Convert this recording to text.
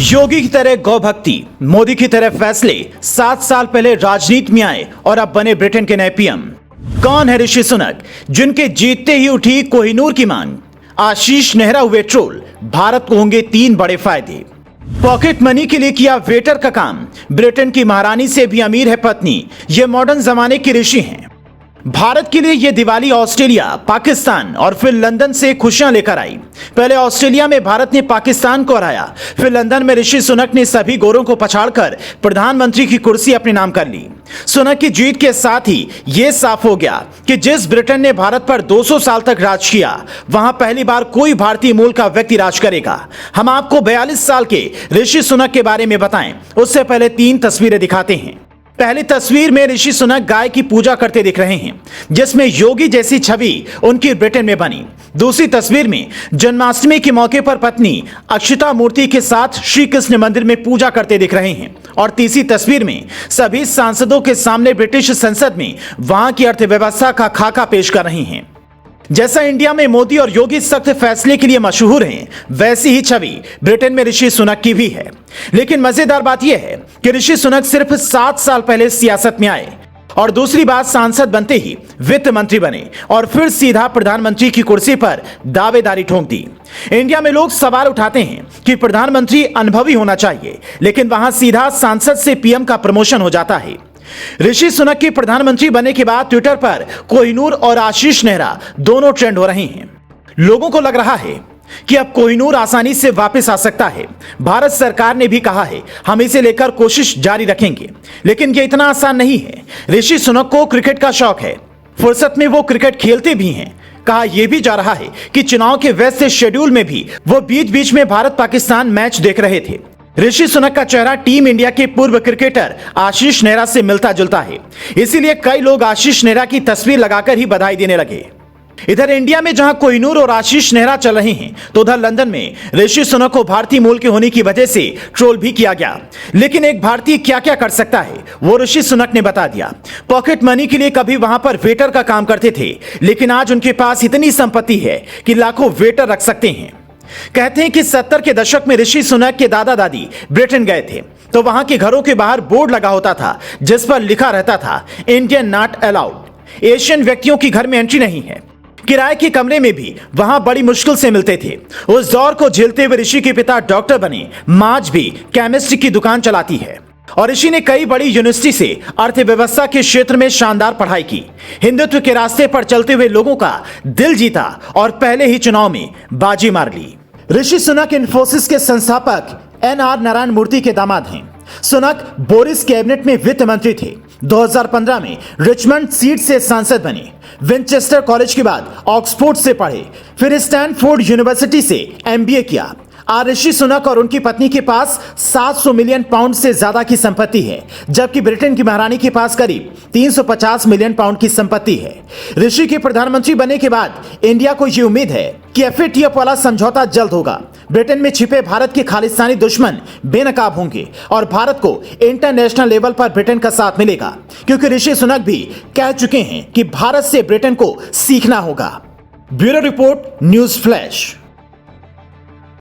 योगी की तरह गौ भक्ति, मोदी की तरह फैसले, 7 साल पहले राजनीति में आए और अब बने ब्रिटेन के नए पीएम। कौन है ऋषि सुनक, जिनके जीतते ही उठी कोहिनूर की मांग? आशीष नेहरा हुए ट्रोल, भारत को होंगे 3 बड़े फायदे। पॉकेट मनी के लिए किया वेटर का काम, ब्रिटेन की महारानी से भी अमीर है पत्नी, ये मॉडर्न जमाने के ऋषि हैं। भारत के लिए यह दिवाली ऑस्ट्रेलिया, पाकिस्तान और फिर लंदन से खुशियां लेकर आई। पहले ऑस्ट्रेलिया में भारत ने पाकिस्तान को हराया, फिर लंदन में ऋषि सुनक ने सभी गोरों को पछाड़कर प्रधानमंत्री की कुर्सी अपने नाम कर ली। सुनक की जीत के साथ ही यह साफ हो गया कि जिस ब्रिटेन ने भारत पर 200 साल तक राज किया, वहां पहली बार कोई भारतीय मूल का व्यक्ति राज करेगा। हम आपको 42 साल के ऋषि सुनक के बारे में बताएं, उससे पहले 3 तस्वीरें दिखाते हैं। पहली तस्वीर में ऋषि सुनक गाय की पूजा करते दिख रहे हैं, जिसमें योगी जैसी छवि उनकी ब्रिटेन में बनी। दूसरी तस्वीर में जन्माष्टमी के मौके पर पत्नी अक्षता मूर्ति के साथ श्री कृष्ण मंदिर में पूजा करते दिख रहे हैं। और तीसरी तस्वीर में सभी सांसदों के सामने ब्रिटिश संसद में वहां की अर्थव्यवस्था का खाका पेश कर रहे हैं। जैसा इंडिया में मोदी और योगी सख्त फैसले के लिए मशहूर हैं, वैसी ही छवि ब्रिटेन में ऋषि सुनक की भी है। लेकिन मजेदार बात यह है कि ऋषि सुनक सिर्फ 7 साल पहले सियासत में आए और दूसरी बात सांसद बनते ही वित्त मंत्री बने और फिर सीधा प्रधानमंत्री की कुर्सी पर दावेदारी ठोंक दी। इंडिया में लोग सवाल उठाते हैं कि प्रधानमंत्री अनुभवी होना चाहिए, लेकिन वहां सीधा सांसद से पीएम का प्रमोशन हो जाता है। ऋषि सुनक के प्रधानमंत्री बनने के बाद ट्विटर पर कोहिनूर और आशीष नेहरा दोनों ट्रेंड हो रहे हैं। लोगों को लग रहा है कि अब कोहिनूर आसानी से वापस आ सकता है। भारत सरकार ने भी कहा है, हम इसे लेकर कोशिश जारी रखेंगे, लेकिन यह इतना आसान नहीं है। ऋषि सुनक को क्रिकेट का शौक है, फुर्सत में वो क्रिकेट खेलते भी हैं। कहा यह भी जा रहा है कि चुनाव के व्यस्त शेड्यूल में भी वो बीच बीच में भारत पाकिस्तान मैच देख रहे थे। ऋषि सुनक का चेहरा टीम इंडिया के पूर्व क्रिकेटर आशीष नेहरा से मिलता जुलता है, इसीलिए कई लोग आशीष नेहरा की तस्वीर लगाकर ही बधाई देने लगे। इधर इंडिया में जहां कोहिनूर और आशीष नेहरा चल रहे हैं, तो उधर लंदन में ऋषि सुनक को भारतीय मूल के होने की वजह से ट्रोल भी किया गया। लेकिन एक भारतीय क्या क्या कर सकता है, वो ऋषि सुनक ने बता दिया। पॉकेट मनी के लिए कभी वहां पर वेटर का काम करते थे, लेकिन आज उनके पास इतनी संपत्ति है कि लाखों वेटर रख सकते हैं। कहते हैं कि 70 के दशक में ऋषि सुनक के दादा दादी ब्रिटेन गए थे, तो वहां के घरों के बाहर बोर्ड लगा होता था जिस पर लिखा रहता था, इंडियन नॉट अलाउड, एशियन व्यक्तियों की घर में एंट्री नहीं है। किराए के कमरे में भी वहां बड़ी मुश्किल से मिलते थे। उस दौर को झेलते हुए ऋषि के पिता डॉक्टर बने, मां आज भी केमिस्ट्री की दुकान चलाती है। और ऋषि ने कई बड़ी यूनिवर्सिटी से अर्थव्यवस्था के क्षेत्र में शानदार पढ़ाई की, हिंदुत्व के रास्ते पर चलते हुए लोगों का दिल जीता और पहले ही चुनाव में बाजी मार ली। ऋषि सुनक इन्फोसिस के संस्थापक एनआर नारायण मूर्ति के दामाद हैं। सुनक बोरिस कैबिनेट में वित्त मंत्री थे। 2015 में रिचमंड सीट से सांसद बने। विंचेस्टर कॉलेज के बाद ऑक्सफोर्ड से पढ़े, फिर स्टैनफोर्ड यूनिवर्सिटी से एमबीए किया। आज ऋषि सुनक और उनकी पत्नी के पास 700 मिलियन पाउंड से ज्यादा की संपत्ति है, जबकि ब्रिटेन की महारानी के पास करीब 350 मिलियन पाउंड की संपत्ति है। ऋषि के प्रधानमंत्री बनने के बाद इंडिया को यह उम्मीद है कि एफएटीएफ वाला समझौता जल्द होगा। ब्रिटेन में छिपे भारत के खालिस्तानी दुश्मन बेनकाब होंगे और भारत को इंटरनेशनल लेवल पर ब्रिटेन का साथ मिलेगा, क्योंकि ऋषि सुनक भी कह चुके हैं कि भारत से ब्रिटेन को सीखना होगा। Bureau report, news flash.